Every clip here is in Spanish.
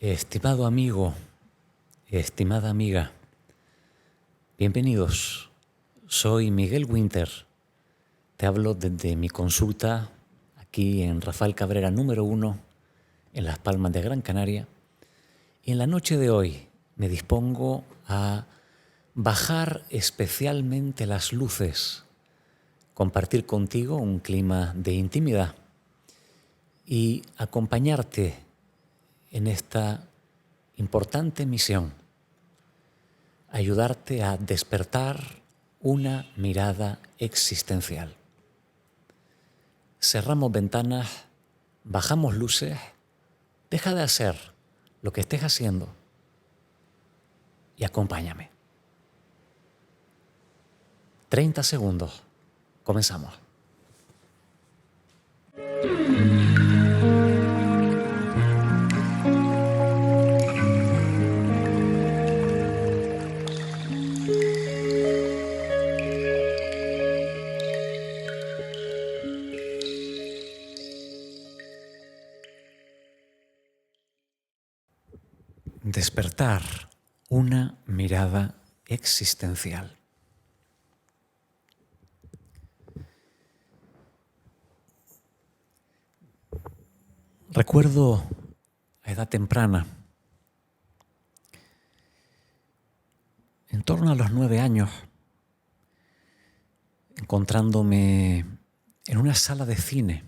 Estimado amigo, estimada amiga, bienvenidos. Soy Miguel Winter. Te hablo desde mi consulta aquí en Rafael Cabrera número 1, en Las Palmas de Gran Canaria. Y en la noche de hoy me dispongo a bajar especialmente las luces, compartir contigo un clima de intimidad y acompañarte en esta importante misión, ayudarte a despertar una mirada existencial. Cerramos ventanas, bajamos luces, deja de hacer lo que estés haciendo y acompáñame. 30 segundos, comenzamos. Despertar una mirada existencial. Recuerdo a edad temprana, en torno a los 9 años, encontrándome en una sala de cine.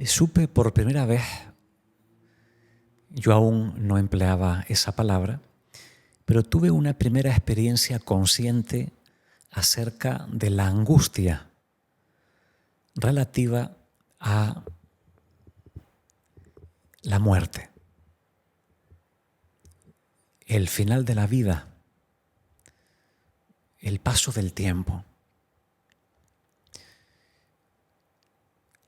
Supe por primera vez, yo aún no empleaba esa palabra, pero tuve una primera experiencia consciente acerca de la angustia relativa a la muerte, el final de la vida, el paso del tiempo.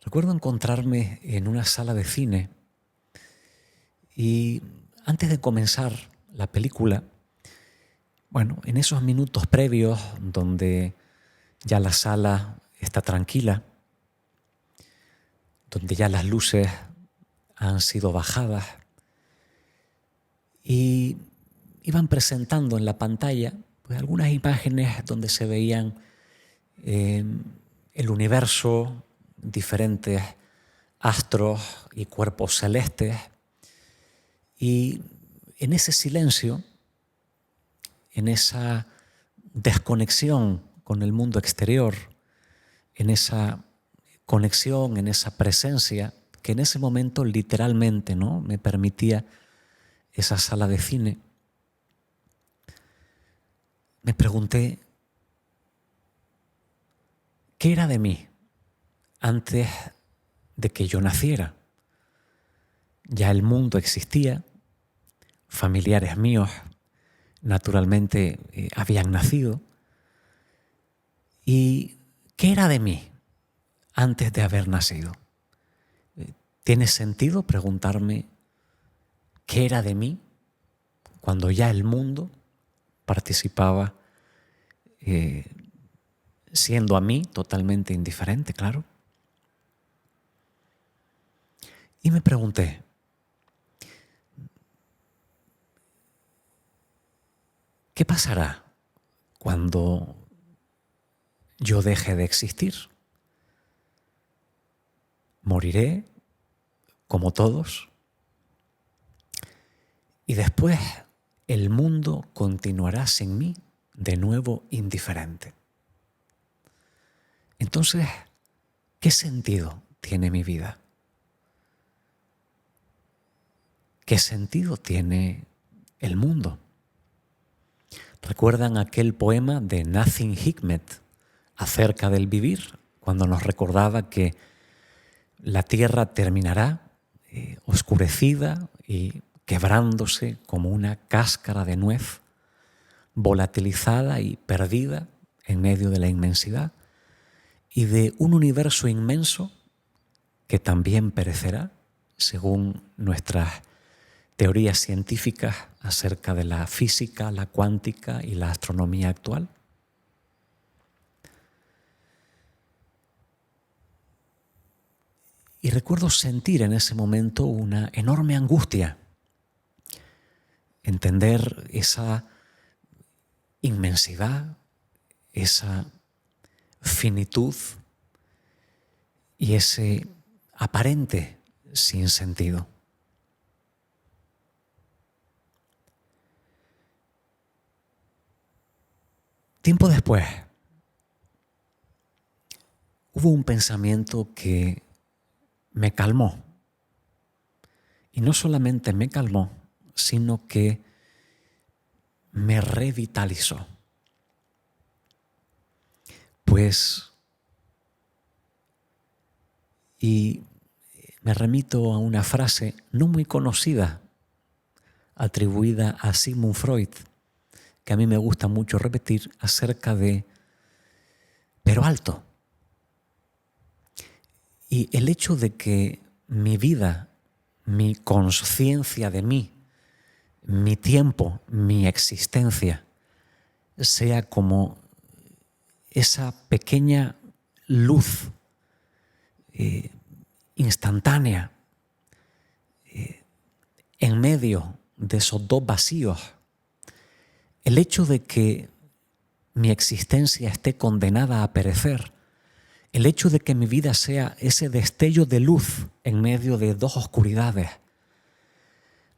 Recuerdo encontrarme en una sala de cine y antes de comenzar la película, en esos minutos previos donde ya la sala está tranquila, donde ya las luces han sido bajadas y iban presentando en la pantalla algunas imágenes donde se veían el universo, diferentes astros y cuerpos celestes, y en ese silencio, en esa desconexión con el mundo exterior, en esa conexión, en esa presencia que en ese momento literalmente, ¿no?, me permitía esa sala de cine, me pregunté ¿qué era de mí antes de que yo naciera? Ya el mundo existía, familiares míos naturalmente habían nacido. ¿Y qué era de mí antes de haber nacido? ¿Tiene sentido preguntarme qué era de mí cuando ya el mundo participaba siendo a mí totalmente indiferente, claro? Y me pregunté, ¿qué pasará cuando yo deje de existir? ¿Moriré como todos? Y después el mundo continuará sin mí, de nuevo indiferente. Entonces, ¿qué sentido tiene mi vida? ¿Qué sentido tiene el mundo? ¿Recuerdan aquel poema de Nazim Hikmet acerca del vivir, cuando nos recordaba que la tierra terminará oscurecida y quebrándose como una cáscara de nuez, volatilizada y perdida en medio de la inmensidad, y de un universo inmenso que también perecerá, según nuestras teorías científicas acerca de la física, la cuántica y la astronomía actual? Y recuerdo sentir en ese momento una enorme angustia, entender esa inmensidad, esa finitud y ese aparente sinsentido. Tiempo después, hubo un pensamiento que me calmó. Y no solamente me calmó, sino que me revitalizó. Y me remito a una frase no muy conocida, atribuida a Sigmund Freud, que a mí me gusta mucho repetir acerca de pero alto. Y el hecho de que mi vida, mi conciencia de mí, mi tiempo, mi existencia, sea como esa pequeña luz instantánea en medio de esos dos vacíos. El hecho de que mi existencia esté condenada a perecer, el hecho de que mi vida sea ese destello de luz en medio de dos oscuridades,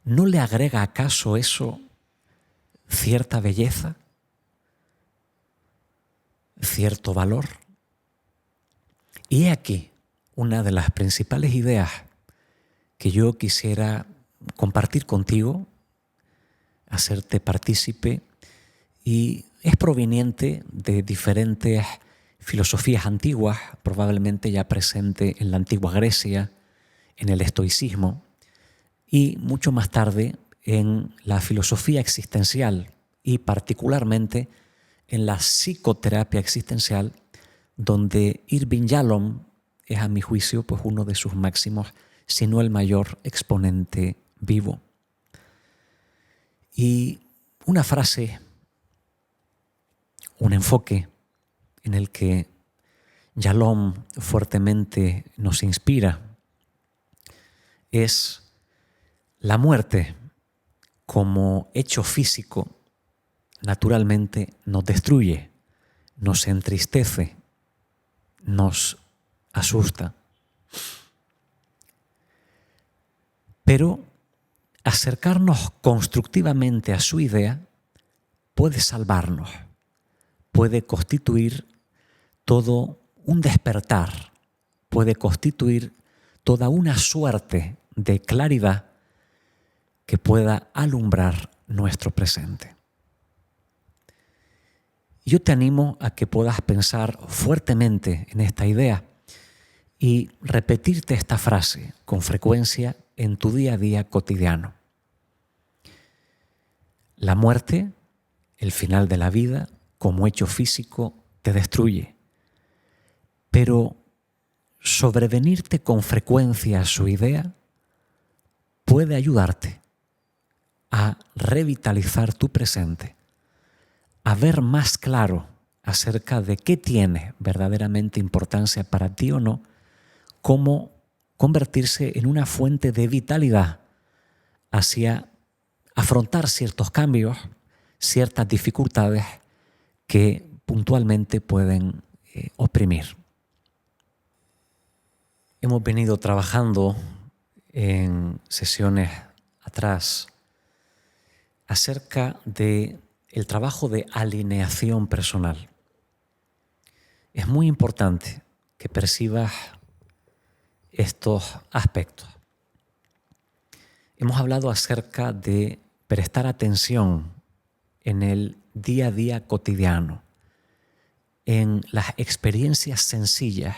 ¿no le agrega acaso eso cierta belleza? ¿Cierto valor? Y he aquí una de las principales ideas que yo quisiera compartir contigo, hacerte partícipe, y es proveniente de diferentes filosofías antiguas, probablemente ya presente en la antigua Grecia, en el estoicismo, y mucho más tarde en la filosofía existencial y particularmente en la psicoterapia existencial, donde Irving Yalom es, a mi juicio, pues uno de sus máximos, si no el mayor exponente vivo. Y una frase, un enfoque en el que Yalom fuertemente nos inspira es: la muerte como hecho físico naturalmente nos destruye, nos entristece, nos asusta. Pero acercarnos constructivamente a su idea puede salvarnos, puede constituir todo un despertar, puede constituir toda una suerte de claridad que pueda alumbrar nuestro presente. Yo te animo a que puedas pensar fuertemente en esta idea y repetirte esta frase con frecuencia en tu día a día cotidiano. La muerte, el final de la vida, como hecho físico, te destruye. Pero sobrevenirte con frecuencia a su idea puede ayudarte a revitalizar tu presente, a ver más claro acerca de qué tiene verdaderamente importancia para ti o no, cómo convertirse en una fuente de vitalidad hacia afrontar ciertos cambios, ciertas dificultades que puntualmente pueden oprimir. Hemos venido trabajando en sesiones atrás acerca de el trabajo de alineación personal. Es muy importante que percibas estos aspectos. Hemos hablado acerca de prestar atención en el día a día cotidiano, en las experiencias sencillas,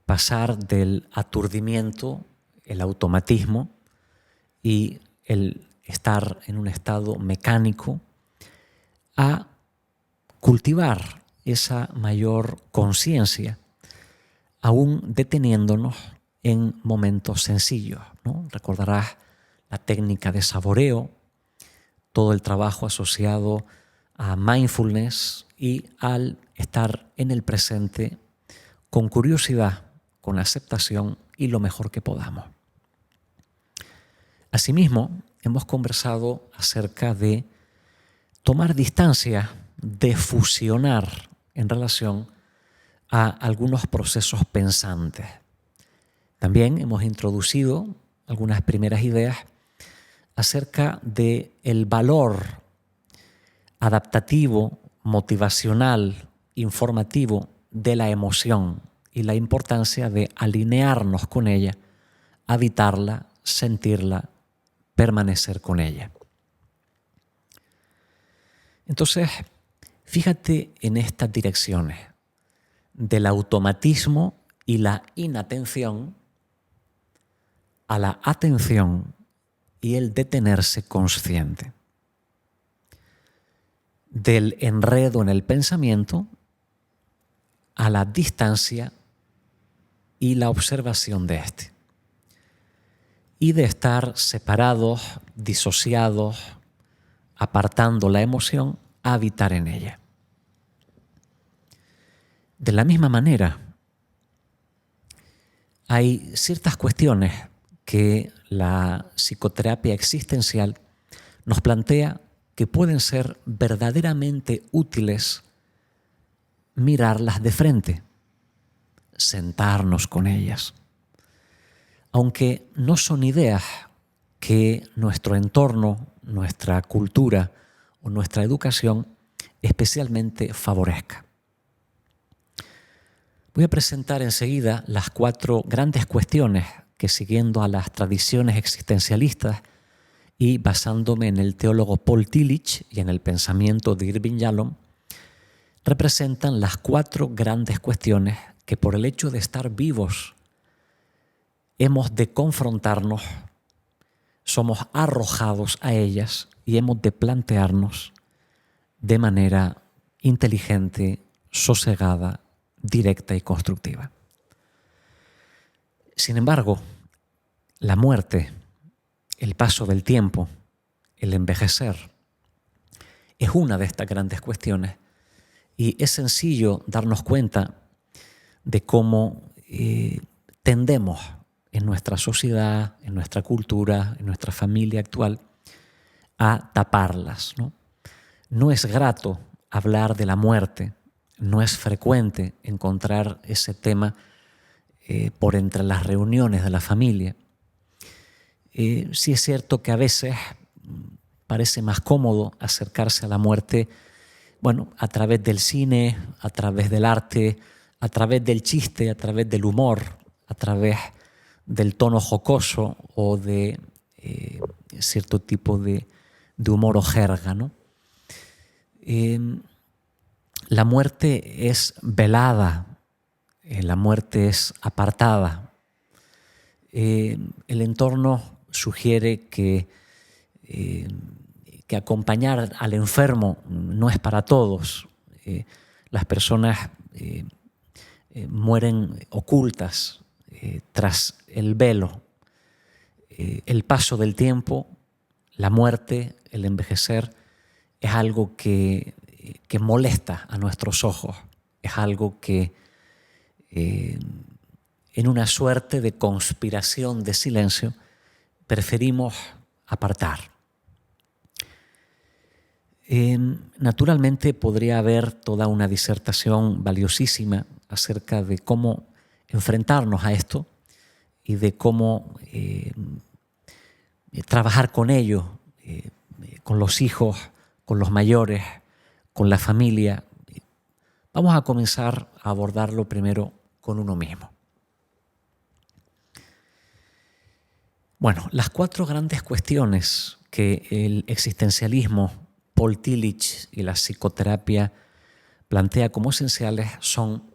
pasar del aturdimiento, el automatismo y el estar en un estado mecánico, a cultivar esa mayor conciencia, aún deteniéndonos en momentos sencillos, ¿no? Recordarás la técnica de saboreo, todo el trabajo asociado a mindfulness y al estar en el presente con curiosidad, con aceptación y lo mejor que podamos. Asimismo, hemos conversado acerca de tomar distancia, de fusionar en relación a algunos procesos pensantes. También hemos introducido algunas primeras ideas acerca del valor adaptativo, motivacional, informativo de la emoción y la importancia de alinearnos con ella, habitarla, sentirla, permanecer con ella. Entonces, fíjate en estas direcciones del automatismo y la inatención a la atención y el detenerse consciente, del enredo en el pensamiento a la distancia y la observación de éste, y de estar separados, disociados, apartando la emoción, a habitar en ella. De la misma manera, hay ciertas cuestiones que la psicoterapia existencial nos plantea que pueden ser verdaderamente útiles mirarlas de frente, sentarnos con ellas. Aunque no son ideas que nuestro entorno, nuestra cultura o nuestra educación especialmente favorezca. Voy a presentar enseguida las 4 grandes cuestiones que, siguiendo a las tradiciones existencialistas y basándome en el teólogo Paul Tillich y en el pensamiento de Irving Yalom, representan las 4 grandes cuestiones que, por el hecho de estar vivos, hemos de confrontarnos, somos arrojados a ellas y hemos de plantearnos de manera inteligente, sosegada, directa y constructiva. Sin embargo, la muerte, el paso del tiempo, el envejecer, es una de estas grandes cuestiones, y es sencillo darnos cuenta de cómo tendemos en nuestra sociedad, en nuestra cultura, en nuestra familia actual, a taparlas, ¿no? No es grato hablar de la muerte, no es frecuente encontrar ese tema por entre las reuniones de la familia. Sí es cierto que a veces parece más cómodo acercarse a la muerte, bueno, a través del cine, a través del arte, a través del chiste, a través del humor, a través del tono jocoso o de cierto tipo de humor o jerga, ¿no? La muerte es velada, la muerte es apartada. El entorno sugiere que acompañar al enfermo no es para todos. Las personas mueren ocultas tras el velo. El paso del tiempo, la muerte, el envejecer, es algo que molesta a nuestros ojos, es algo que en una suerte de conspiración de silencio preferimos apartar. Naturalmente podría haber toda una disertación valiosísima acerca de cómo enfrentarnos a esto y de cómo trabajar con ello, con los hijos, con los mayores, con la familia. Vamos a comenzar a abordarlo primero con uno mismo. Bueno, las 4 grandes cuestiones que el existencialismo, Paul Tillich y la psicoterapia plantea como esenciales son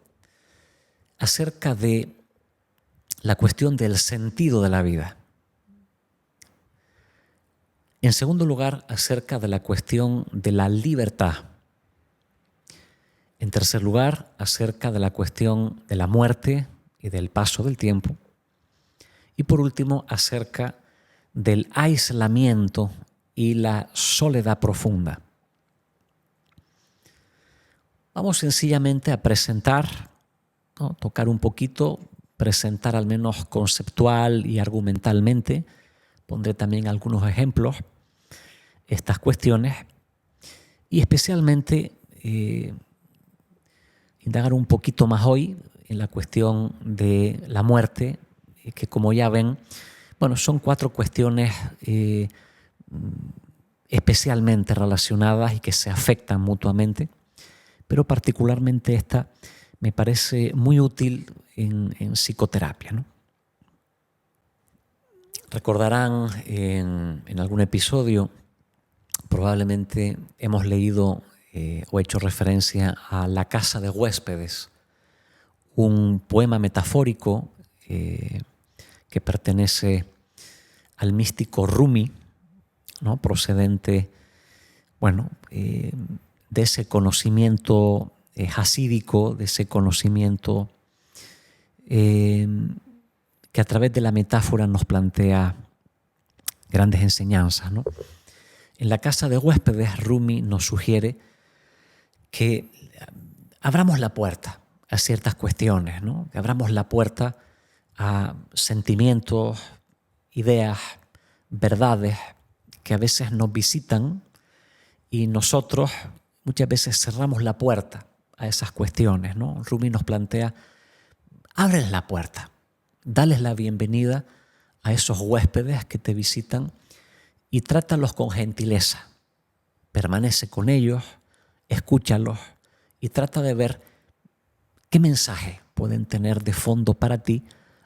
acerca de la cuestión del sentido de la vida. En segundo lugar, acerca de la cuestión de la libertad. En tercer lugar, acerca de la cuestión de la muerte y del paso del tiempo. Y por último, acerca del aislamiento y la soledad profunda. Vamos sencillamente a presentar, ¿no? Tocar un poquito presentar al menos conceptual y argumentalmente, pondré también algunos ejemplos, estas cuestiones, y especialmente indagar un poquito más hoy en la cuestión de la muerte, que como ya ven, bueno, son 4 cuestiones especialmente relacionadas y que se afectan mutuamente, pero particularmente esta me parece muy útil en psicoterapia, ¿no? Recordarán en algún episodio, probablemente hemos leído o hecho referencia a La casa de huéspedes, un poema metafórico que pertenece al místico Rumi, ¿no? Procedente, bueno, de ese conocimiento jasídico, de ese conocimiento que a través de la metáfora nos plantea grandes enseñanzas, ¿no? En La casa de huéspedes, Rumi nos sugiere que abramos la puerta a ciertas cuestiones, ¿no? Que abramos la puerta a sentimientos, ideas, verdades que a veces nos visitan y nosotros muchas veces cerramos la puerta a esas cuestiones, ¿no? Rumi nos plantea, ábreles la puerta, dales la bienvenida a esos huéspedes que te visitan y trátalos con gentileza. Permanece con ellos, escúchalos y trata de ver qué mensaje pueden tener de fondo para ti,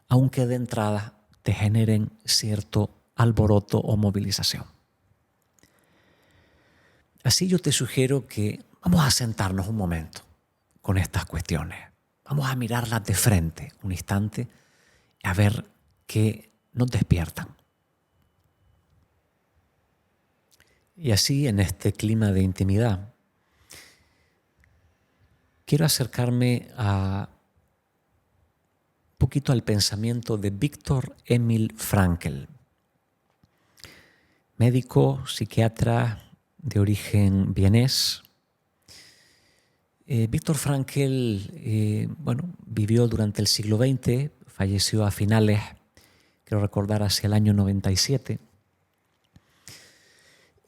aunque de entrada te generen cierto alboroto o movilización. Así yo te sugiero que vamos a sentarnos un momento con estas cuestiones. Vamos a mirarlas de frente un instante a ver qué nos despiertan. Y así, en este clima de intimidad, quiero acercarme un poquito al pensamiento de Viktor Emil Frankl, médico, psiquiatra de origen vienés. Viktor Frankl vivió durante el siglo XX, falleció a finales, creo recordar, hacia el año 97.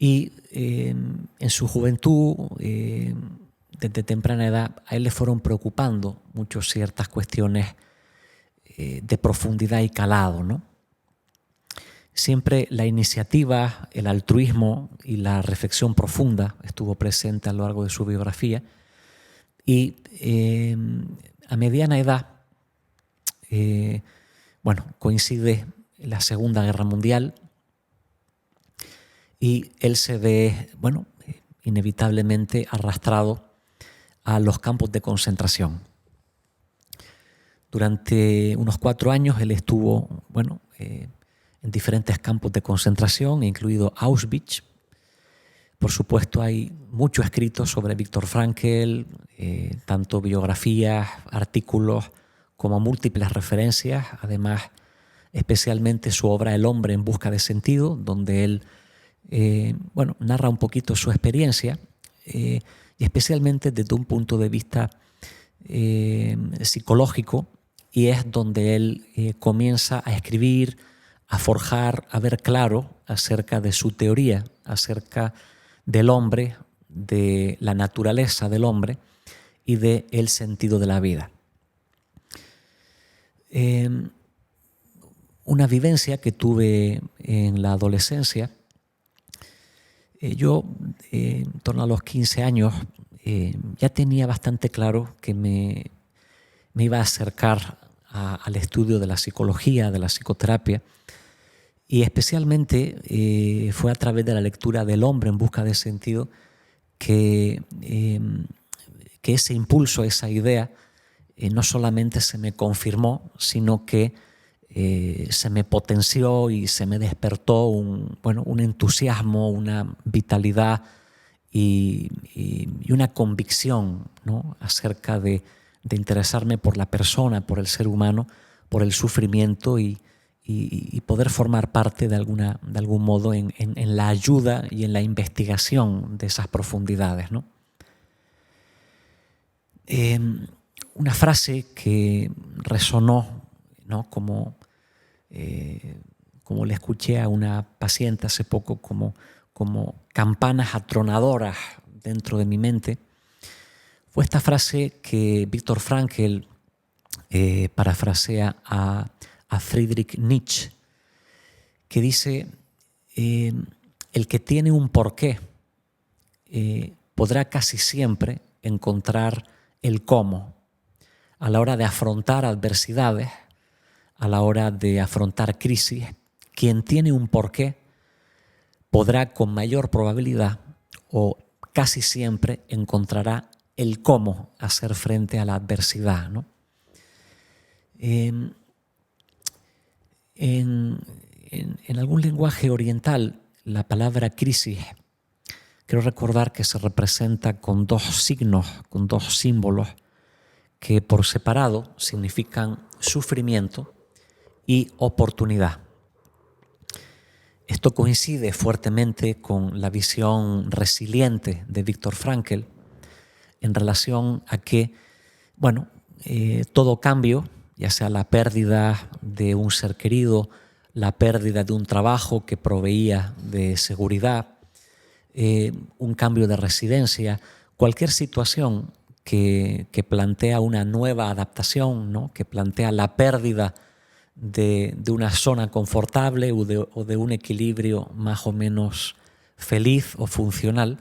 Y en su juventud, desde temprana edad, a él le fueron preocupando mucho ciertas cuestiones de profundidad y calado, ¿no? Siempre la iniciativa, el altruismo y la reflexión profunda estuvo presente a lo largo de su biografía. Y a mediana edad, coincide la Segunda Guerra Mundial y él se ve, inevitablemente arrastrado a los campos de concentración. Durante unos 4 años él estuvo, en diferentes campos de concentración, incluido Auschwitz. Por supuesto, hay mucho escrito sobre Viktor Frankl, tanto biografías, artículos, como múltiples referencias. Además, especialmente su obra El hombre en busca de sentido, donde él narra un poquito su experiencia, y especialmente desde un punto de vista psicológico, y es donde él comienza a escribir, a forjar, a ver claro acerca de su teoría, acerca del hombre, de la naturaleza del hombre y del sentido de la vida. Una vivencia que tuve en la adolescencia, yo en torno a los 15 años ya tenía bastante claro que me iba a acercar al estudio de la psicología, de la psicoterapia, y especialmente fue a través de la lectura del hombre en busca de sentido que ese impulso, esa idea, no solamente se me confirmó, sino que se me potenció y se me despertó un entusiasmo, una vitalidad y una convicción, ¿no?, acerca de interesarme por la persona, por el ser humano, por el sufrimiento y poder formar parte de algún modo en la ayuda y en la investigación de esas profundidades, ¿no? Una frase que resonó ¿no? Como le escuché a una paciente hace poco, como campanas atronadoras dentro de mi mente, fue esta frase que Viktor Frankl parafrasea a Friedrich Nietzsche, que dice, el que tiene un porqué podrá casi siempre encontrar el cómo a la hora de afrontar adversidades, a la hora de afrontar crisis. Quien tiene un porqué podrá con mayor probabilidad o casi siempre encontrará el cómo hacer frente a la adversidad, ¿no? En algún lenguaje oriental, la palabra crisis, quiero recordar que se representa con dos signos, con dos símbolos que por separado significan sufrimiento y oportunidad. Esto coincide fuertemente con la visión resiliente de Viktor Frankl en relación a que, todo cambio, ya sea la pérdida de un ser querido, la pérdida de un trabajo que proveía de seguridad, un cambio de residencia, cualquier situación que plantea una nueva adaptación, ¿no? Que plantea la pérdida de una zona confortable o de un equilibrio más o menos feliz o funcional,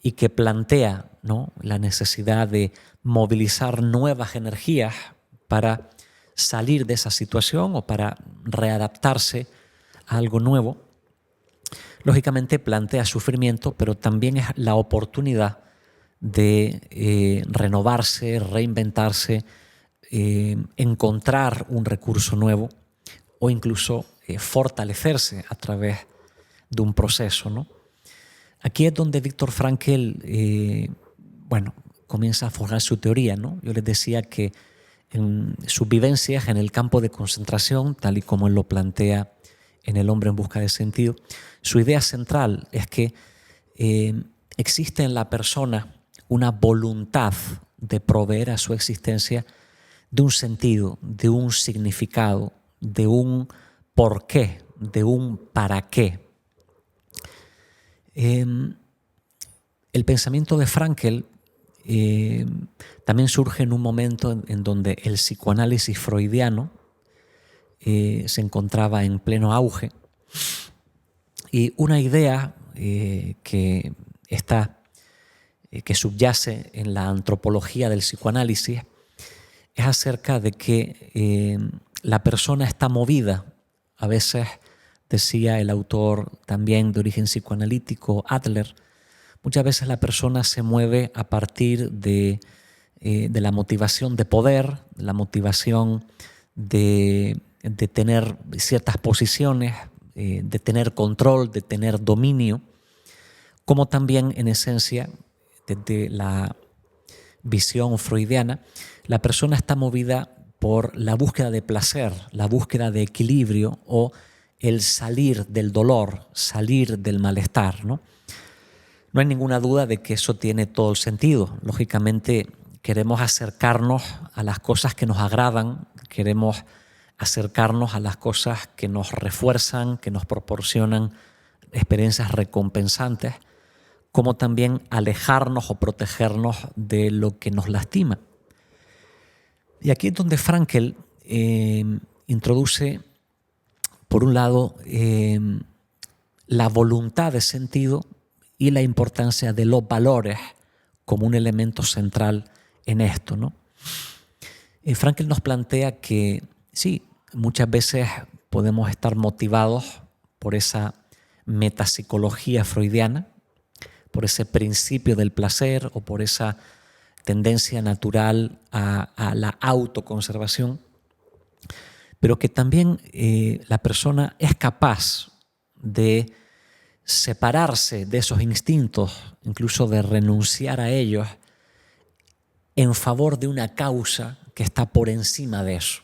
y que plantea, ¿no?, la necesidad de movilizar nuevas energías para salir de esa situación o para readaptarse a algo nuevo. Lógicamente plantea sufrimiento, pero también es la oportunidad de renovarse, reinventarse, encontrar un recurso nuevo o incluso fortalecerse a través de un proceso, ¿no? Aquí es donde Viktor Frankl comienza a forjar su teoría, ¿no? Yo les decía que en sus vivencias en el campo de concentración, tal y como él lo plantea en El hombre en busca de sentido, su idea central es que existe en la persona una voluntad de proveer a su existencia de un sentido, de un significado, de un porqué, de un para qué. El pensamiento de Frankl también surge en un momento en donde el psicoanálisis freudiano se encontraba en pleno auge, y una idea que subyace en la antropología del psicoanálisis es acerca de que la persona está movida. A veces, decía el autor también de origen psicoanalítico, Adler, muchas veces la persona se mueve a partir de la motivación de poder, la motivación de tener ciertas posiciones, de tener control, de tener dominio, como también en esencia, desde la visión freudiana, la persona está movida por la búsqueda de placer, la búsqueda de equilibrio o el salir del dolor, salir del malestar, ¿no? No hay ninguna duda de que eso tiene todo el sentido. Lógicamente queremos acercarnos a las cosas que nos agradan, queremos acercarnos a las cosas que nos refuerzan, que nos proporcionan experiencias recompensantes, como también alejarnos o protegernos de lo que nos lastima. Y aquí es donde Frankl introduce, por un lado, la voluntad de sentido y la importancia de los valores como un elemento central en esto, ¿no? Frankl nos plantea que sí, muchas veces podemos estar motivados por esa metapsicología freudiana, por ese principio del placer o por esa tendencia natural a la autoconservación, pero que también la persona es capaz de separarse de esos instintos, incluso de renunciar a ellos en favor de una causa que está por encima de eso.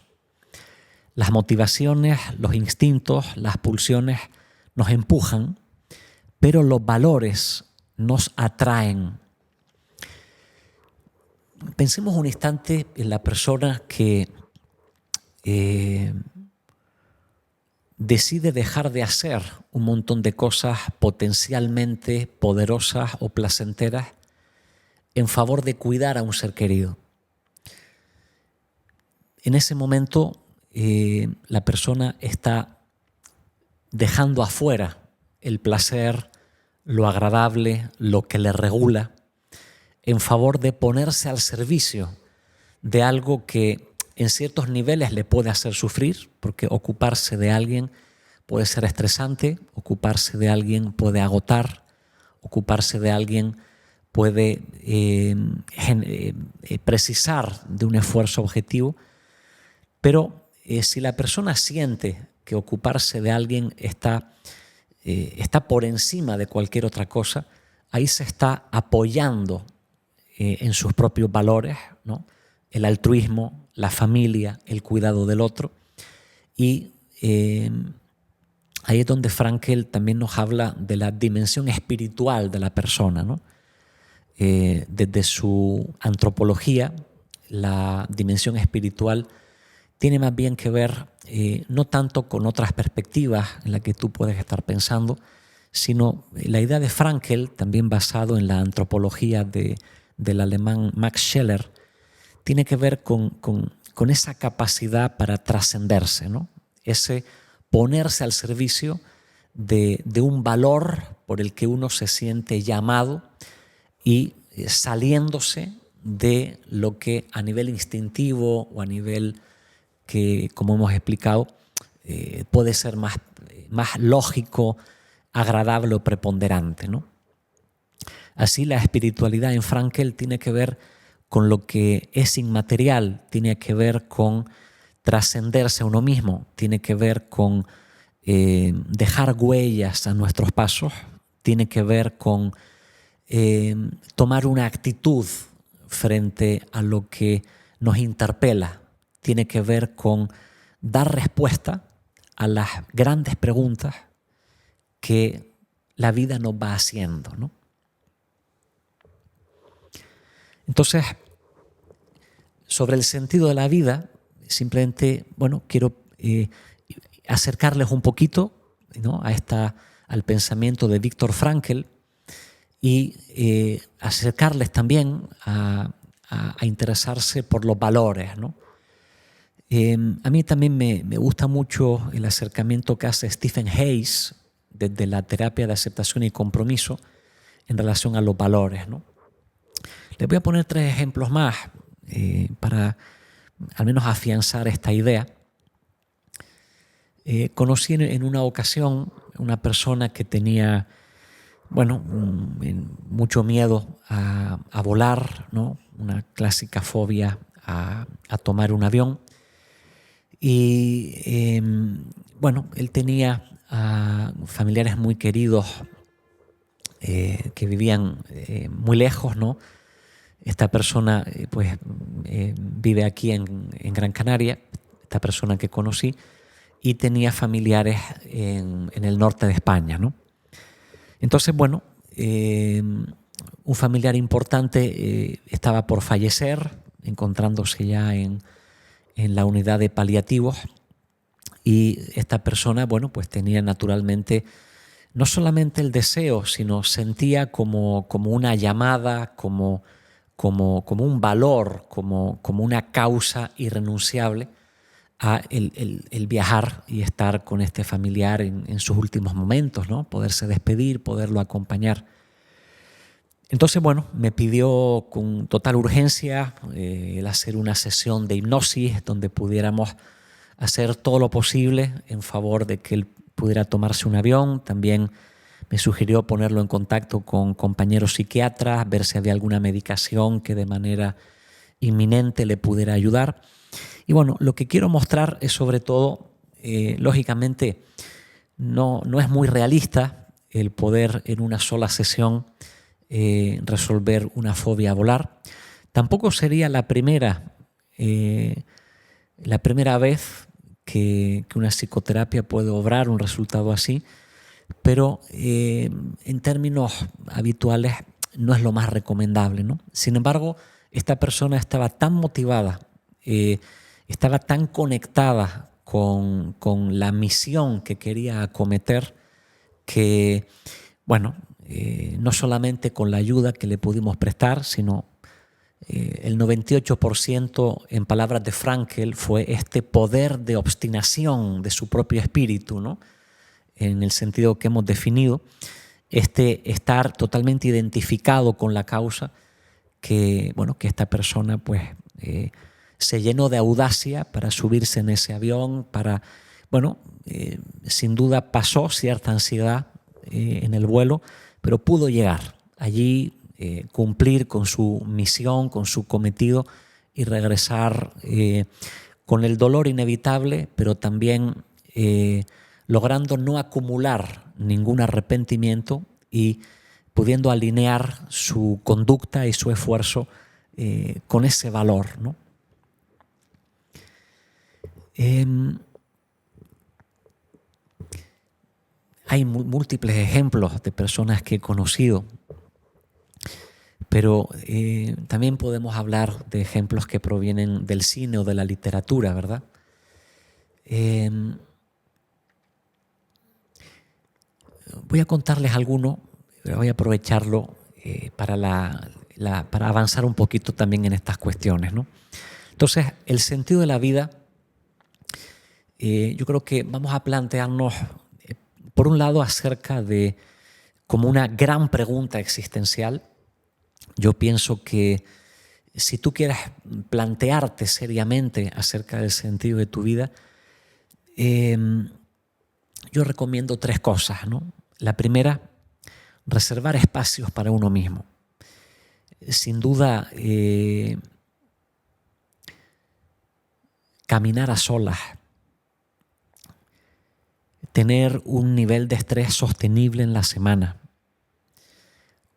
Las motivaciones, los instintos, las pulsiones nos empujan, pero los valores nos atraen. Pensemos un instante en la persona que decide dejar de hacer un montón de cosas potencialmente poderosas o placenteras en favor de cuidar a un ser querido. En ese momento la persona está dejando afuera el placer, lo agradable, lo que le regula, en favor de ponerse al servicio de algo que en ciertos niveles le puede hacer sufrir, porque ocuparse de alguien puede ser estresante, ocuparse de alguien puede agotar, ocuparse de alguien puede precisar de un esfuerzo objetivo, pero si la persona siente que ocuparse de alguien está por encima de cualquier otra cosa, ahí se está apoyando en sus propios valores, ¿no? El altruismo, la familia, el cuidado del otro. Y ahí es donde Frankl también nos habla de la dimensión espiritual de la persona, ¿no? Desde su antropología, la dimensión espiritual tiene más bien que ver no tanto con otras perspectivas en las que tú puedes estar pensando, sino la idea de Frankl, también basado en la antropología del alemán Max Scheler, tiene que ver con esa capacidad para trascenderse, ¿no? Ese ponerse al servicio de un valor por el que uno se siente llamado y saliéndose de lo que a nivel instintivo o a nivel que, como hemos explicado, puede ser más lógico, agradable o preponderante, ¿no? Así, la espiritualidad en Frankl tiene que ver con lo que es inmaterial, tiene que ver con trascenderse a uno mismo, tiene que ver con dejar huellas a nuestros pasos, tiene que ver con tomar una actitud frente a lo que nos interpela, tiene que ver con dar respuesta a las grandes preguntas que la vida nos va haciendo, ¿no? Entonces, sobre el sentido de la vida, simplemente, quiero acercarles un poquito, ¿no?, al pensamiento de Viktor Frankl y acercarles también a interesarse por los valores, ¿no? A mí también me gusta mucho el acercamiento que hace Stephen Hayes desde la terapia de aceptación y compromiso en relación a los valores, ¿no? Les voy a poner 3 ejemplos más para al menos afianzar esta idea. Conocí en una ocasión una persona que tenía, mucho miedo a volar, ¿no? Una clásica fobia a tomar un avión. Y él tenía familiares muy queridos que vivían muy lejos, ¿no? Esta persona vive aquí en Gran Canaria, esta persona que conocí, y tenía familiares en el norte de España, ¿no? Entonces, un familiar importante estaba por fallecer, encontrándose ya en la unidad de paliativos, y esta persona, tenía naturalmente no solamente el deseo, sino sentía como una llamada, como un valor, como una causa irrenunciable a el viajar y estar con este familiar en sus últimos momentos, ¿no? Poderse despedir, poderlo acompañar. Entonces, me pidió con total urgencia el hacer una sesión de hipnosis donde pudiéramos hacer todo lo posible en favor de que él pudiera tomarse un avión. También me sugirió ponerlo en contacto con compañeros psiquiatras, ver si había alguna medicación que de manera inminente le pudiera ayudar. Y lo que quiero mostrar es sobre todo, lógicamente, no es muy realista el poder en una sola sesión resolver una fobia a volar. Tampoco sería la primera vez que una psicoterapia puede obrar un resultado así, pero en términos habituales no es lo más recomendable, ¿no? Sin embargo, esta persona estaba tan motivada, estaba tan conectada con la misión que quería acometer que, bueno, no solamente con la ayuda que le pudimos prestar, sino el 98%, en palabras de Frankl, fue este poder de obstinación de su propio espíritu, ¿no? En el sentido que hemos definido, este estar totalmente identificado con la causa, que, bueno, que esta persona pues, se llenó de audacia para subirse en ese avión, bueno, sin duda pasó cierta ansiedad en el vuelo, pero pudo llegar allí, cumplir con su misión, con su cometido y regresar con el dolor inevitable, pero también logrando no acumular ningún arrepentimiento y pudiendo alinear su conducta y su esfuerzo con ese valor, ¿no? Hay múltiples ejemplos de personas que he conocido, pero también podemos hablar de ejemplos que provienen del cine o de la literatura, ¿verdad? Voy a contarles alguno, voy a aprovecharlo para avanzar un poquito también en estas cuestiones, ¿no? Entonces, el sentido de la vida, yo creo que vamos a plantearnos, por un lado, acerca de como una gran pregunta existencial. Yo pienso que si tú quieres plantearte seriamente acerca del sentido de tu vida, yo recomiendo 3 cosas, ¿no? La primera, reservar espacios para uno mismo. Sin duda, caminar a solas, tener un nivel de estrés sostenible en la semana,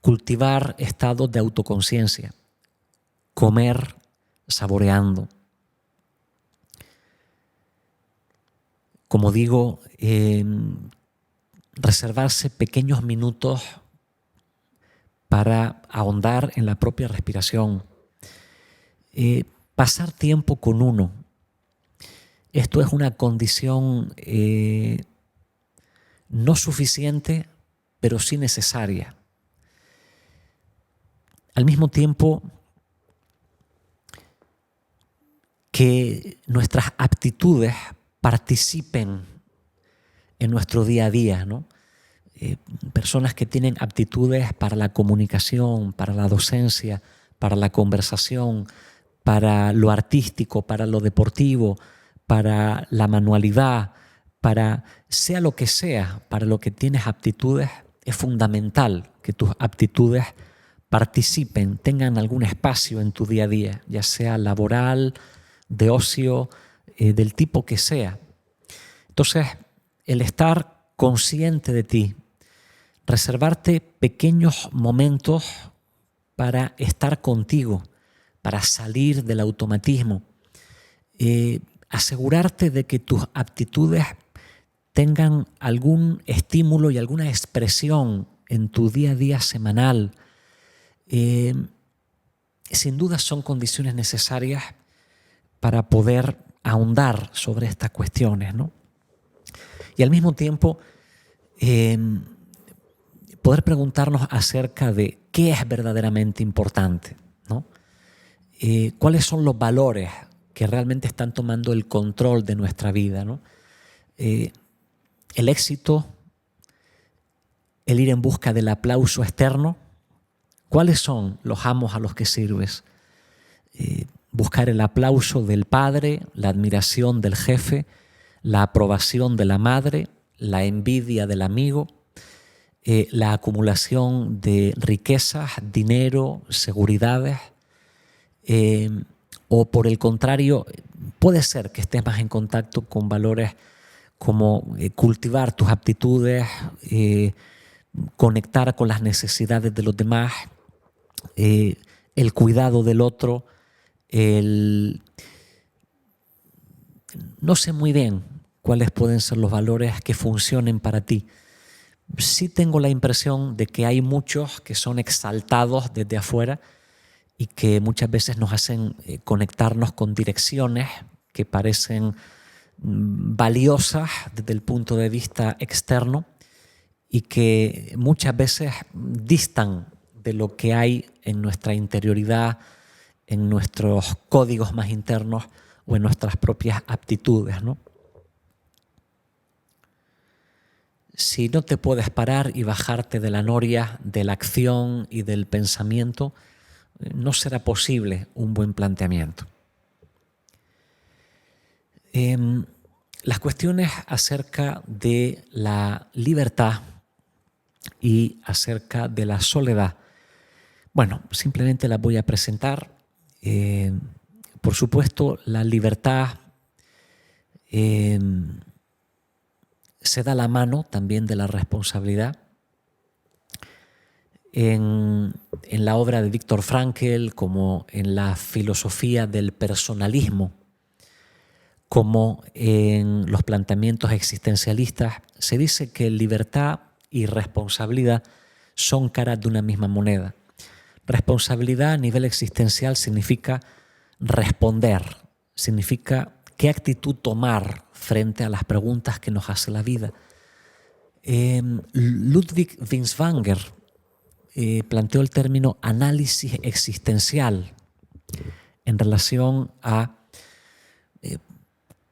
cultivar estados de autoconciencia, comer saboreando. Como digo, reservarse pequeños minutos para ahondar en la propia respiración, pasar tiempo con uno. Esto es una condición no suficiente, pero sí necesaria. Al mismo tiempo que nuestras aptitudes participen en nuestro día a día, ¿no? Personas que tienen aptitudes para la comunicación, para la docencia, para la conversación, para lo artístico, para lo deportivo, para la manualidad, para sea lo que sea, para lo que tienes aptitudes, es fundamental que tus aptitudes participen, tengan algún espacio en tu día a día, ya sea laboral, de ocio, del tipo que sea. Entonces, el estar consciente de ti, reservarte pequeños momentos para estar contigo, para salir del automatismo, asegurarte de que tus aptitudes tengan algún estímulo y alguna expresión en tu día a día semanal, sin duda son condiciones necesarias para poder ahondar sobre estas cuestiones, ¿no? Y al mismo tiempo poder preguntarnos acerca de qué es verdaderamente importante, ¿no? Cuáles son los valores que realmente están tomando el control de nuestra vida, ¿no? El éxito, el ir en busca del aplauso externo. ¿Cuáles son los amos a los que sirves? Buscar el aplauso del padre, la admiración del jefe, la aprobación de la madre, la envidia del amigo, la acumulación de riquezas, dinero, seguridades, o por el contrario, puede ser que estés más en contacto con valores como cultivar tus aptitudes, conectar con las necesidades de los demás, el cuidado del otro, no sé muy bien cuáles pueden ser los valores que funcionen para ti. Sí tengo la impresión de que hay muchos que son exaltados desde afuera y que muchas veces nos hacen conectarnos con direcciones que parecen valiosas desde el punto de vista externo y que muchas veces distan de lo que hay en nuestra interioridad, en nuestros códigos más internos o en nuestras propias aptitudes, ¿no? Si no te puedes parar y bajarte de la noria de la acción y del pensamiento, no será posible un buen planteamiento. Las cuestiones acerca de la libertad y acerca de la soledad, bueno, simplemente las voy a presentar. Por supuesto, la libertad se da la mano también de la responsabilidad. En la obra de Viktor Frankl, como en la filosofía del personalismo, como en los planteamientos existencialistas, se dice que libertad y responsabilidad son caras de una misma moneda. Responsabilidad a nivel existencial significa responder, significa qué actitud tomar frente a las preguntas que nos hace la vida. Ludwig Binswanger planteó el término análisis existencial en relación a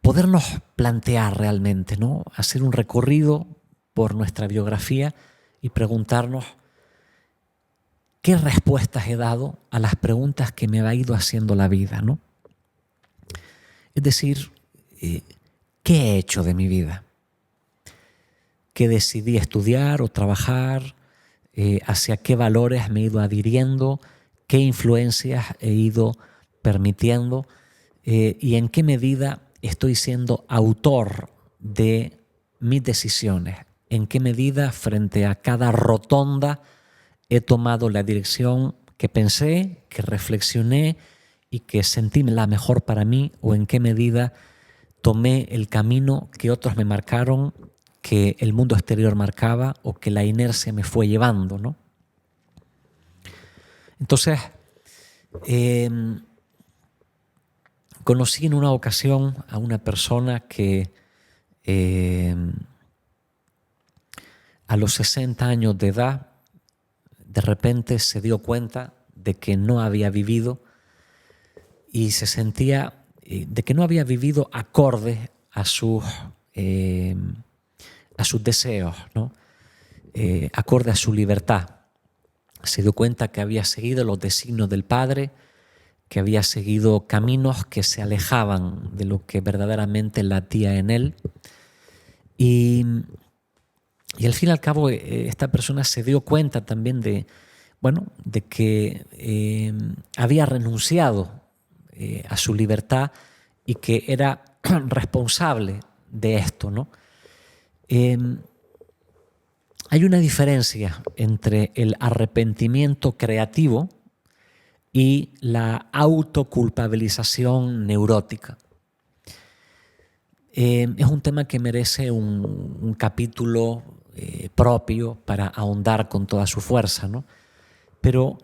podernos plantear realmente, ¿no? Hacer un recorrido por nuestra biografía y preguntarnos qué respuestas he dado a las preguntas que me ha ido haciendo la vida, ¿no? Es decir, ¿qué he hecho de mi vida? ¿Qué decidí estudiar o trabajar? ¿Hacia qué valores me he ido adhiriendo? ¿Qué influencias he ido permitiendo? ¿Y en qué medida estoy siendo autor de mis decisiones? ¿En qué medida frente a cada rotonda he tomado la dirección que pensé, que reflexioné y que sentí la mejor para mí? ¿O en qué medida tomé el camino que otros me marcaron, que el mundo exterior marcaba o que la inercia me fue llevando, ¿no? Entonces, conocí en una ocasión a una persona que a los 60 años de edad de repente se dio cuenta de que no había vivido y se sentía de que no había vivido acorde a sus deseos, ¿no? Acorde a su libertad. Se dio cuenta que había seguido los designios del Padre, que había seguido caminos que se alejaban de lo que verdaderamente latía en él. Y al fin y al cabo esta persona se dio cuenta también de que había renunciado a su libertad y que era responsable de esto, ¿no? Hay una diferencia entre el arrepentimiento creativo y la autoculpabilización neurótica. Es un tema que merece un capítulo propio para ahondar con toda su fuerza, ¿no? Pero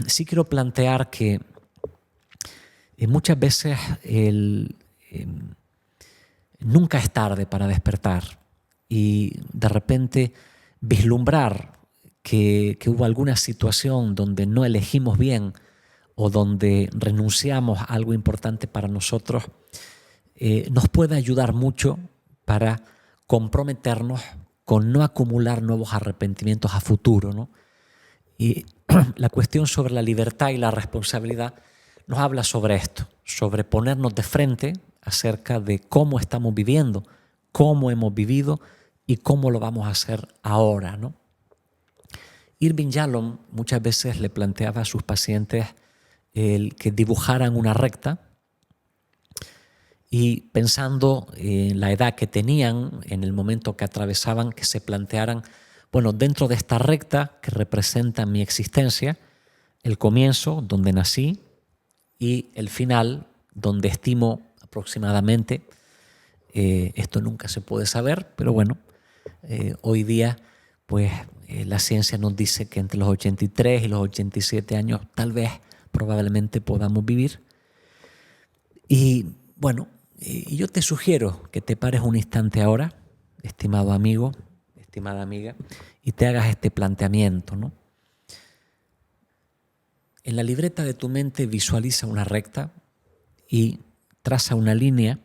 sí quiero plantear que muchas veces nunca es tarde para despertar y de repente vislumbrar que hubo alguna situación donde no elegimos bien o donde renunciamos a algo importante para nosotros, nos puede ayudar mucho para comprometernos con no acumular nuevos arrepentimientos a futuro, ¿no? Y la cuestión sobre la libertad y la responsabilidad nos habla sobre esto, sobre ponernos de frente acerca de cómo estamos viviendo, cómo hemos vivido y cómo lo vamos a hacer ahora, ¿no? Irving Yalom muchas veces le planteaba a sus pacientes que dibujaran una recta y pensando en la edad que tenían, en el momento que atravesaban, que se plantearan, bueno, dentro de esta recta que representa mi existencia, el comienzo, donde nací, y el final, donde estimo aproximadamente, esto nunca se puede saber, pero bueno, hoy día pues la ciencia nos dice que entre los 83 y los 87 años tal vez, probablemente podamos vivir. Y bueno, y yo te sugiero que te pares un instante ahora, estimado amigo, estimada amiga, y te hagas este planteamiento, ¿no? En la libreta de tu mente visualiza una recta y traza una línea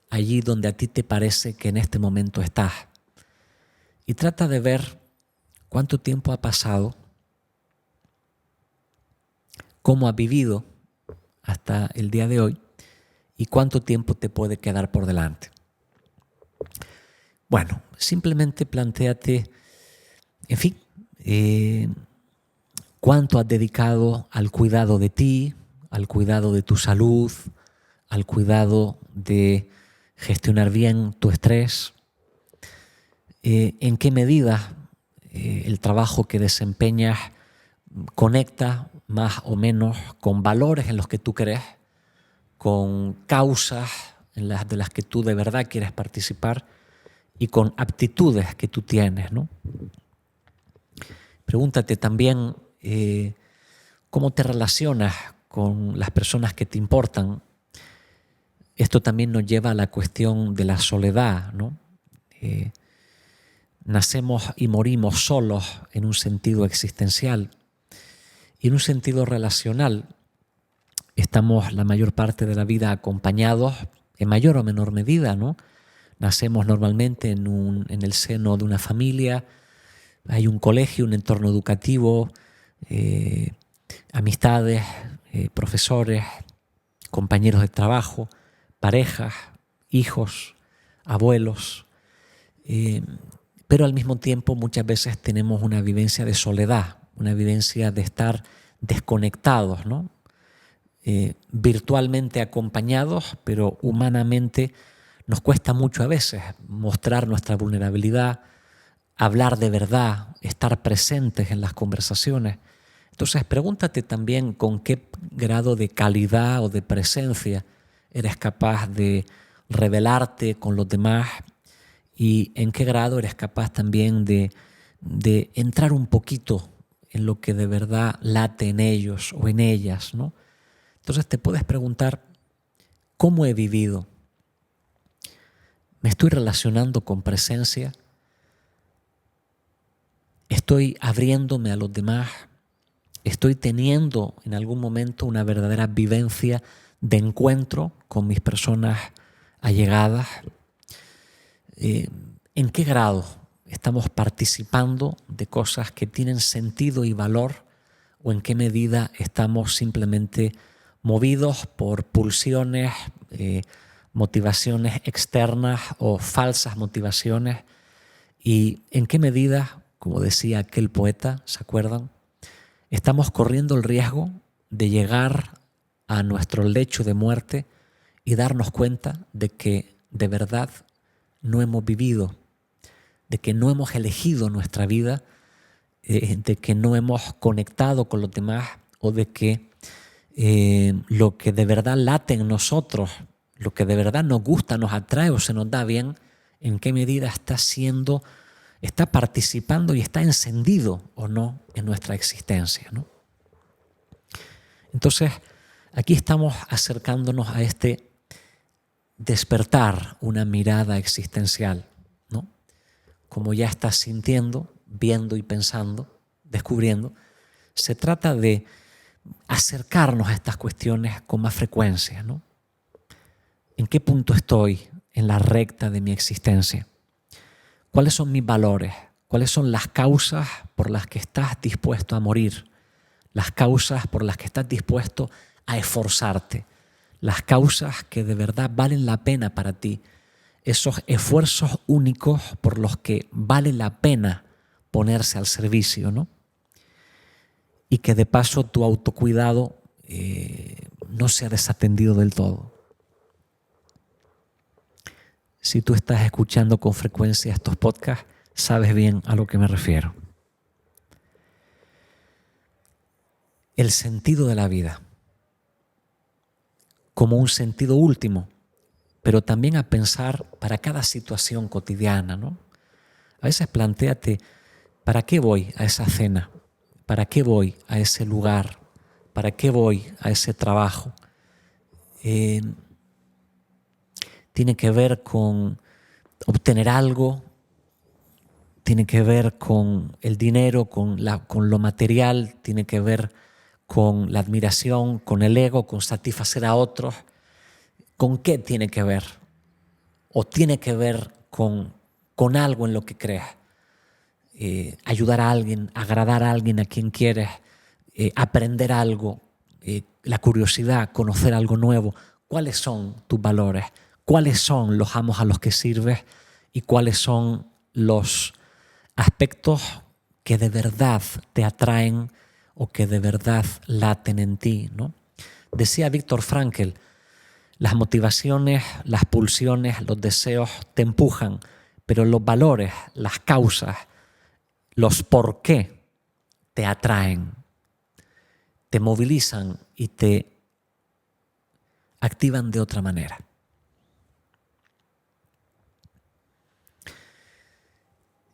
allí donde a ti te parece que en este momento estás. Y trata de ver cuánto tiempo ha pasado, cómo has vivido hasta el día de hoy y cuánto tiempo te puede quedar por delante. Bueno, simplemente plantéate, en fin, cuánto has dedicado al cuidado de ti, al cuidado de tu salud, al cuidado de gestionar bien tu estrés, en qué medida el trabajo que desempeñas conecta más o menos con valores en los que tú crees, con causas de las que tú de verdad quieres participar y con aptitudes que tú tienes, ¿no? Pregúntate también cómo te relacionas con las personas que te importan. Esto también nos lleva a la cuestión de la soledad, ¿no? Nacemos y morimos solos en un sentido existencial y en un sentido relacional. Estamos la mayor parte de la vida acompañados en mayor o menor medida, ¿no? Nacemos normalmente en el seno de una familia, hay un colegio, un entorno educativo, amistades, profesores, compañeros de trabajo, parejas, hijos, abuelos, pero al mismo tiempo muchas veces tenemos una vivencia de soledad, una vivencia de estar desconectados, ¿no? Virtualmente acompañados, pero humanamente nos cuesta mucho a veces mostrar nuestra vulnerabilidad, hablar de verdad, estar presentes en las conversaciones. Entonces pregúntate también con qué grado de calidad o de presencia eres capaz de revelarte con los demás y en qué grado eres capaz también de entrar un poquito en lo que de verdad late en ellos o en ellas, ¿no? Entonces te puedes preguntar, ¿cómo he vivido? ¿Me estoy relacionando con presencia? ¿Estoy abriéndome a los demás? ¿Estoy teniendo en algún momento una verdadera vivencia de encuentro con mis personas allegadas? ¿En qué grado estamos participando de cosas que tienen sentido y valor? ¿O en qué medida estamos simplemente movidos por pulsiones, motivaciones externas o falsas motivaciones? ¿Y en qué medida, como decía aquel poeta, ¿se acuerdan? Estamos corriendo el riesgo de llegar a nuestro lecho de muerte y darnos cuenta de que de verdad no hemos vivido, de que no hemos elegido nuestra vida, de que no hemos conectado con los demás o de que lo que de verdad late en nosotros, lo que de verdad nos gusta, nos atrae o se nos da bien, en qué medida está participando y está encendido o no en nuestra existencia, ¿no? Entonces, aquí estamos acercándonos a este despertar una mirada existencial, ¿no? Como ya estás sintiendo, viendo y pensando, descubriendo, se trata de acercarnos a estas cuestiones con más frecuencia, ¿no? ¿En qué punto estoy en la recta de mi existencia? ¿Cuáles son mis valores? ¿Cuáles son las causas por las que estás dispuesto a morir? Las causas por las que estás dispuesto a esforzarte. Las causas que de verdad valen la pena para ti. Esos esfuerzos únicos por los que vale la pena ponerse al servicio, ¿no? Y que de paso tu autocuidado no sea desatendido del todo. Si tú estás escuchando con frecuencia estos podcasts, sabes bien a lo que me refiero. El sentido de la vida como un sentido último, pero también a pensar para cada situación cotidiana, ¿no? A veces plantéate, ¿para qué voy a esa cena? ¿Para qué voy a ese lugar? ¿Para qué voy a ese trabajo? tiene que ver con obtener algo, tiene que ver con el dinero, con lo material, tiene que ver con la admiración, con el ego, con satisfacer a otros. ¿Con qué tiene que ver? ¿O tiene que ver con algo en lo que crees? Ayudar a alguien, agradar a alguien a quien quieres, aprender algo, la curiosidad, conocer algo nuevo. ¿Cuáles son tus valores? ¿Cuáles son los amos a los que sirves? ¿Y cuáles son los aspectos que de verdad te atraen o que de verdad laten en ti, ¿no? Decía Viktor Frankl, las motivaciones, las pulsiones, los deseos te empujan, pero los valores, las causas, los por qué te atraen, te movilizan y te activan de otra manera.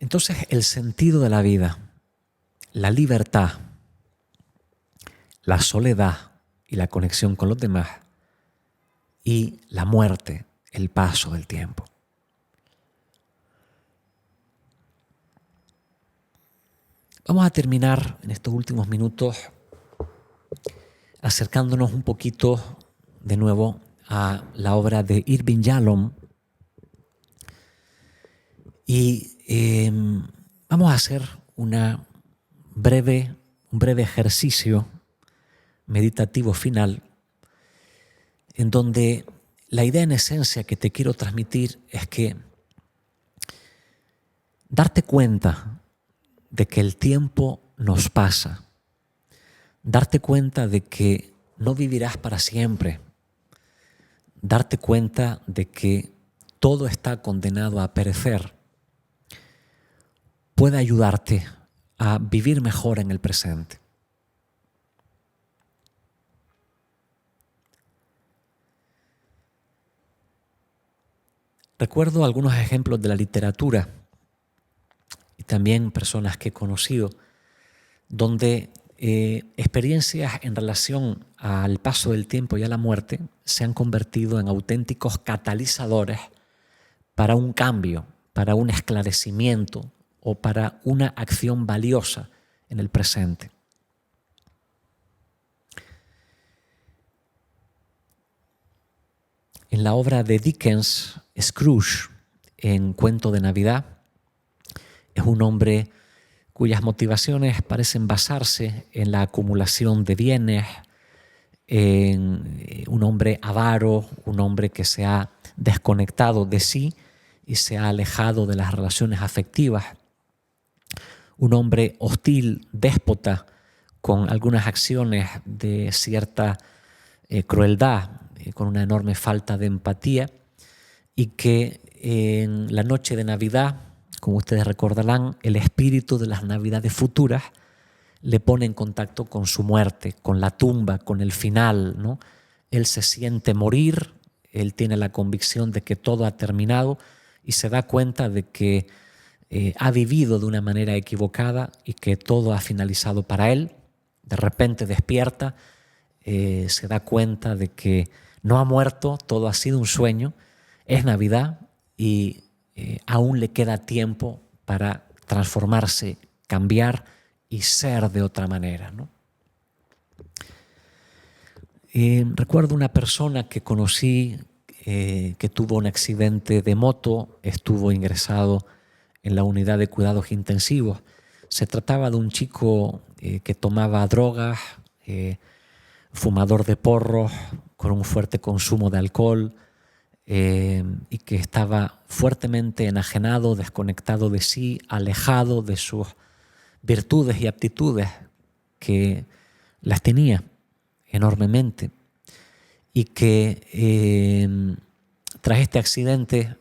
Entonces, el sentido de la vida, la libertad, la soledad y la conexión con los demás, y la muerte, el paso del tiempo. Vamos a terminar en estos últimos minutos acercándonos un poquito de nuevo a la obra de Irving Yalom y vamos a hacer un breve ejercicio meditativo final en donde la idea en esencia que te quiero transmitir es que darte cuenta de que el tiempo nos pasa, darte cuenta de que no vivirás para siempre, darte cuenta de que todo está condenado a perecer, puede ayudarte a vivir mejor en el presente. Recuerdo algunos ejemplos de la literatura y también personas que he conocido donde experiencias en relación al paso del tiempo y a la muerte se han convertido en auténticos catalizadores para un cambio, para un esclarecimiento o para una acción valiosa en el presente. En la obra de Dickens, Scrooge, en Cuento de Navidad, es un hombre cuyas motivaciones parecen basarse en la acumulación de bienes, en un hombre avaro, un hombre que se ha desconectado de sí y se ha alejado de las relaciones afectivas, un hombre hostil, déspota, con algunas acciones de cierta crueldad, con una enorme falta de empatía, y que en la noche de Navidad, como ustedes recordarán, el espíritu de las Navidades futuras le pone en contacto con su muerte, con la tumba, con el final, ¿no? Él se siente morir, él tiene la convicción de que todo ha terminado y se da cuenta de que ha vivido de una manera equivocada y que todo ha finalizado para él. De repente despierta, se da cuenta de que no ha muerto, todo ha sido un sueño, es Navidad y aún le queda tiempo para transformarse, cambiar y ser de otra manera, ¿no? Recuerdo una persona que conocí que tuvo un accidente de moto, estuvo ingresado en la unidad de cuidados intensivos. Se trataba de un chico que tomaba drogas, fumador de porros, con un fuerte consumo de alcohol y que estaba fuertemente enajenado, desconectado de sí, alejado de sus virtudes y aptitudes que las tenía enormemente y que tras este accidente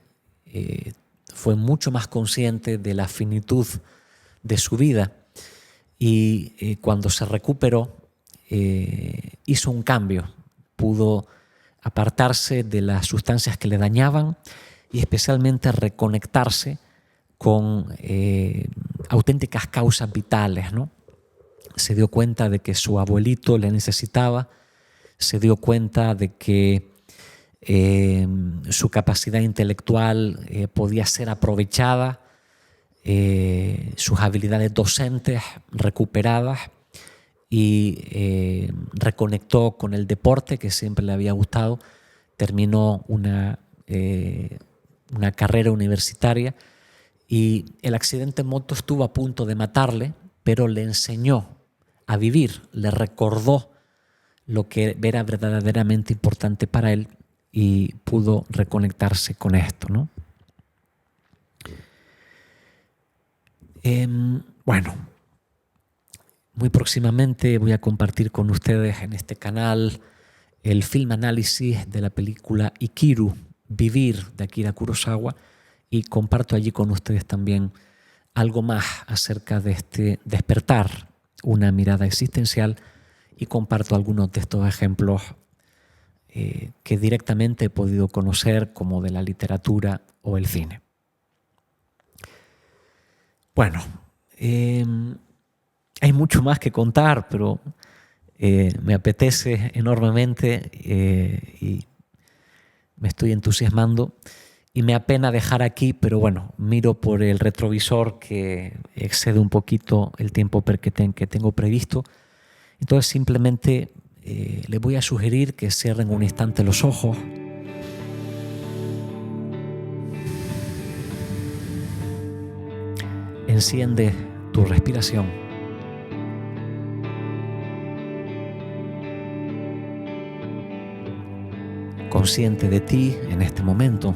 fue mucho más consciente de la finitud de su vida y cuando se recuperó hizo un cambio, pudo apartarse de las sustancias que le dañaban y especialmente reconectarse con auténticas causas vitales, ¿no? Se dio cuenta de que su abuelito le necesitaba, se dio cuenta de que su capacidad intelectual podía ser aprovechada, sus habilidades docentes recuperadas, y reconectó con el deporte que siempre le había gustado. Terminó una carrera universitaria y el accidente en moto estuvo a punto de matarle, pero le enseñó a vivir, le recordó lo que era verdaderamente importante para él y pudo reconectarse con esto, ¿no? Bueno, muy próximamente voy a compartir con ustedes en este canal el film análisis de la película Ikiru, Vivir, de Akira Kurosawa, y comparto allí con ustedes también algo más acerca de este despertar, una mirada existencial, y comparto algunos de estos ejemplos que directamente he podido conocer, como de la literatura o el cine. Bueno, hay mucho más que contar, pero me apetece enormemente y me estoy entusiasmando y me apena dejar aquí, pero bueno, miro por el retrovisor que excede un poquito el tiempo que tengo previsto. Entonces simplemente les voy a sugerir que cierren un instante los ojos. Enciende tu respiración. Consciente de ti en este momento.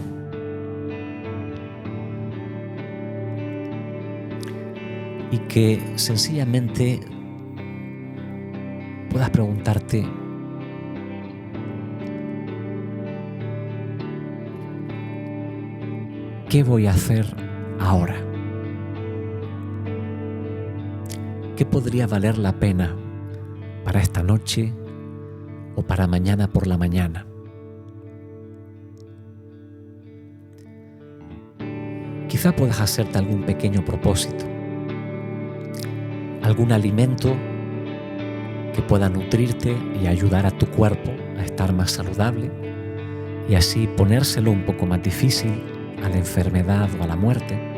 Y que sencillamente puedas preguntarte: ¿qué voy a hacer ahora? ¿Qué podría valer la pena para esta noche o para mañana por la mañana? Quizá puedas hacerte algún pequeño propósito, algún alimento que pueda nutrirte y ayudar a tu cuerpo a estar más saludable y así ponérselo un poco más difícil a la enfermedad o a la muerte.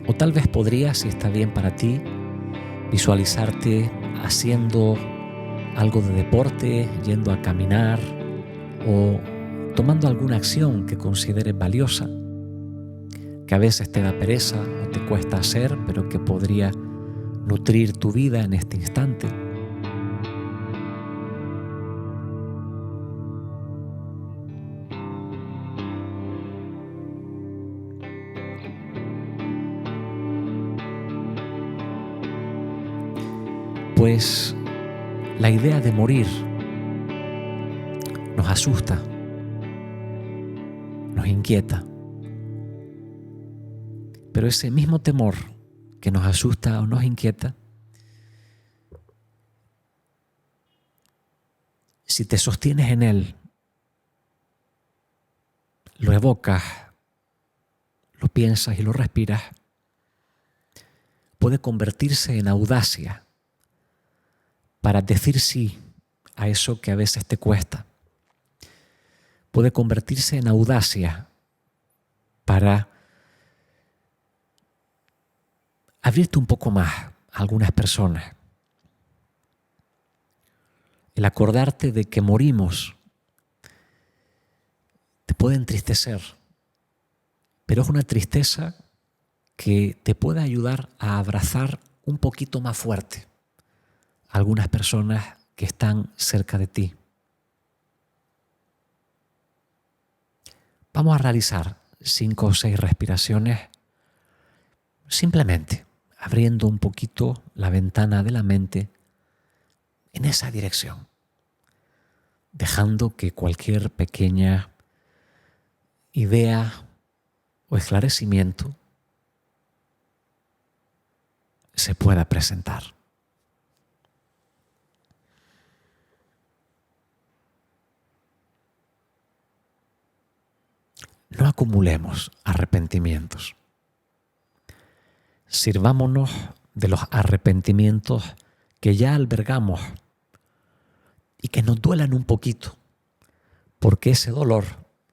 O tal vez podrías, si está bien para ti, visualizarte haciendo algo de deporte, yendo a caminar o tomando alguna acción que consideres valiosa, que a veces te da pereza o te cuesta hacer, pero que podría nutrir tu vida en este instante. Pues la idea de morir nos asusta, nos inquieta. Pero ese mismo temor que nos asusta o nos inquieta, si te sostienes en él, lo evocas, lo piensas y lo respiras, puede convertirse en audacia para decir sí a eso que a veces te cuesta. Puede convertirse en audacia para abrirte un poco más a algunas personas. El acordarte de que morimos te puede entristecer, pero es una tristeza que te puede ayudar a abrazar un poquito más fuerte a algunas personas que están cerca de ti. Vamos a realizar 5 o 6 respiraciones simplemente abriendo un poquito la ventana de la mente en esa dirección, dejando que cualquier pequeña idea o esclarecimiento se pueda presentar. No acumulemos arrepentimientos. Sirvámonos de los arrepentimientos que ya albergamos, y que nos duelan un poquito, porque ese dolor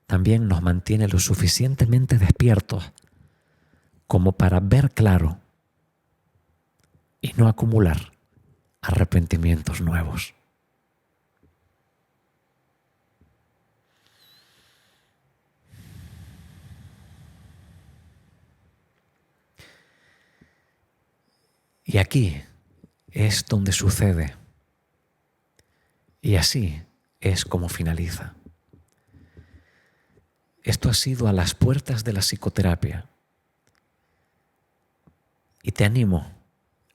también nos mantiene lo suficientemente despiertos como para ver claro y no acumular arrepentimientos nuevos. Y aquí es donde sucede, y así es como finaliza. Esto ha sido a las puertas de la psicoterapia. Y te animo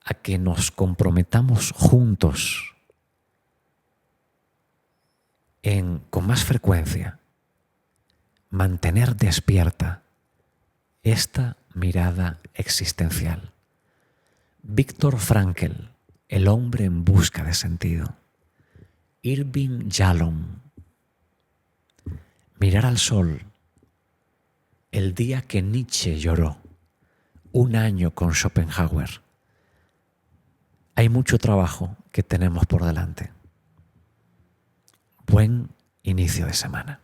a que nos comprometamos juntos en, con más frecuencia, mantener despierta esta mirada existencial. Viktor Frankl, el hombre en busca de sentido. Irving Yalom, mirar al sol, el día que Nietzsche lloró, un año con Schopenhauer. Hay mucho trabajo que tenemos por delante. Buen inicio de semana.